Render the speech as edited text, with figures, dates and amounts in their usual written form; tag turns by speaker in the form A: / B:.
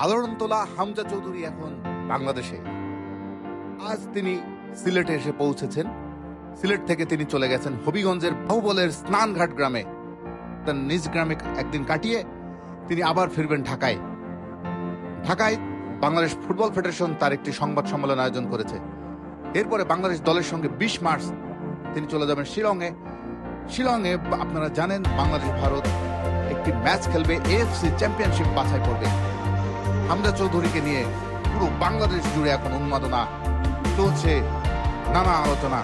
A: আলোড়ন তোলা হামজা চৌধুরী এখন বাংলাদেশে। আজ তিনি সিলেটে এসে পৌঁছেছেন। সিলেট থেকে তিনি চলে গেছেন হবিগঞ্জের বাহুবলের স্নানঘাট গ্রামে। তার নিজ গ্রামে একদিন কাটিয়ে তিনি আবার ফিরবেন ঢাকায়। ঢাকায় বাংলাদেশ ফুটবল ফেডারেশন তার একটি সংবাদ সম্মেলন আয়োজন করেছে। এরপরে বাংলাদেশ দলের সঙ্গে 20 মার্চ তিনি চলে যাবেন শিলংয়ে। শিলংয়ে আপনারা জানেন বাংলাদেশ ভারত একটি ম্যাচ খেলবে, এএফসি চ্যাম্পিয়নশিপ বাছাই করবে। হামজা চৌধুরীকে নিয়ে পুরো বাংলাদেশ জুড়ে এখন উন্মাদনা চলছে, নানা আলোচনা।